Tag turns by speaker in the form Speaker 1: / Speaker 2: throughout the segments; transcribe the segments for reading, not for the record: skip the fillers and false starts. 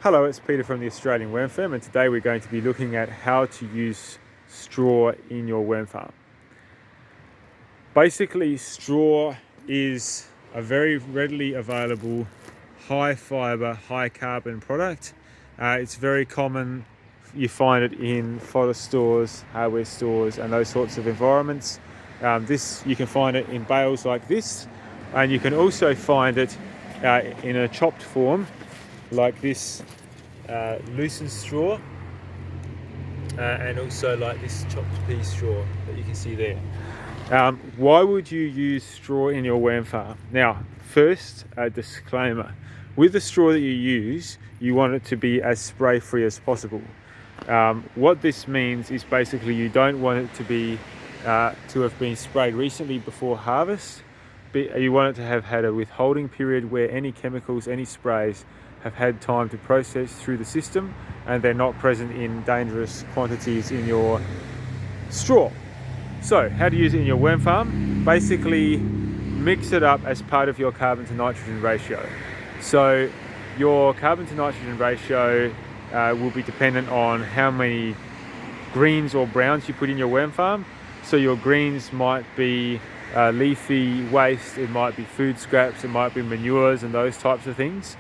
Speaker 1: Hello, it's Peter from the Australian Worm Farm, and today we're going to be looking at how to use straw in your worm farm. Basically, straw is a very readily available, high fibre, high carbon product. It's very common. You find it in fodder stores, hardware stores, and those sorts of environments. You can find it in bales like this, and you can also find it in a chopped form like this loosened straw, and also like this chopped pea straw that you can see there. Why would you use straw in your worm farm? Now, first, a disclaimer. With the straw that you use, you want it to be as spray free as possible. What this means is basically you don't want it to have been sprayed recently before harvest. You want it to have had a withholding period where any chemicals, any sprays have had time to process through the system and they're not present in dangerous quantities in your straw. So, how to use it in your worm farm? Basically, mix it up as part of your carbon to nitrogen ratio. So, your carbon to nitrogen ratio will be dependent on how many greens or browns you put in your worm farm. So, your greens might be leafy waste, it might be food scraps, it might be manures and those types of things.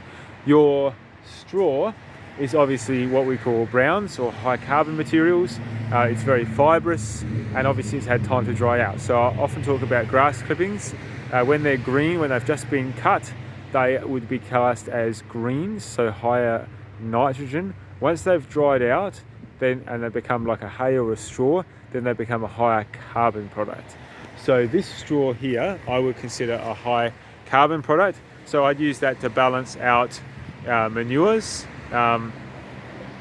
Speaker 1: Your straw is obviously what we call browns or high carbon materials. It's very fibrous and obviously it's had time to dry out. So I often talk about grass clippings. When they're green, when they've just been cut, they would be classed as greens, so higher nitrogen. Once they've dried out and they become like a hay or a straw, then they become a higher carbon product. So this straw here, I would consider a high carbon product. So I'd use that to balance out manures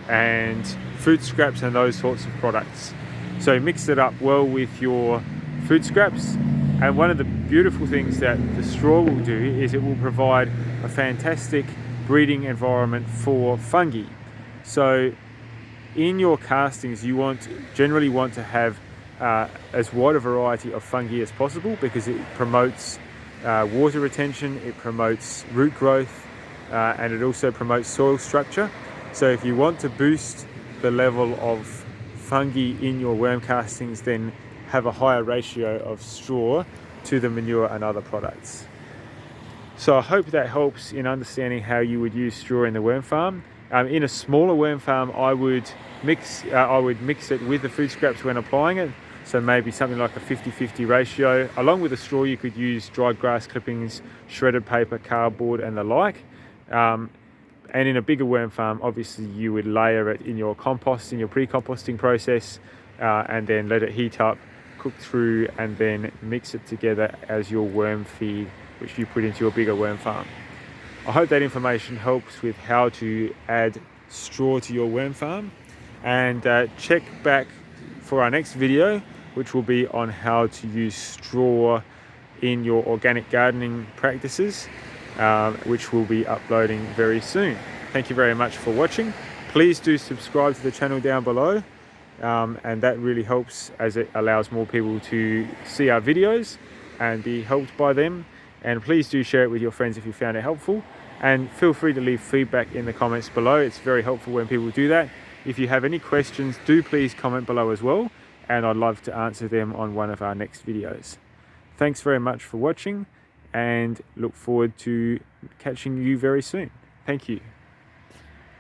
Speaker 1: and food scraps and those sorts of products. So mix it up well with your food scraps. And one of the beautiful things that the straw will do is it will provide a fantastic breeding environment for fungi. So in your castings, you generally want to have as wide a variety of fungi as possible because it promotes water retention, it promotes root growth, and it also promotes soil structure. So if you want to boost the level of fungi in your worm castings, then have a higher ratio of straw to the manure and other products. So I hope that helps in understanding how you would use straw in the worm farm. In a smaller worm farm, I would mix it with the food scraps when applying it. So maybe something like a 50-50 ratio. Along with the straw, you could use dried grass clippings, shredded paper, cardboard, and the like. And in a bigger worm farm, obviously you would layer it in your compost, in your pre-composting process, and then let it heat up, cook through, and then mix it together as your worm feed, which you put into your bigger worm farm. I hope that information helps with how to add straw to your worm farm. And check back for our next video, which will be on how to use straw in your organic gardening practices, which we'll be uploading very soon. Thank you very much for watching. Please do subscribe to the channel down below, and that really helps as it allows more people to see our videos and be helped by them. And please do share it with your friends if you found it helpful, and feel free to leave feedback in the comments below. It's very helpful when people do that. If you have any questions, do please comment below as well, and I'd love to answer them on one of our next videos. Thanks very much for watching, and look forward to catching you very soon. Thank you.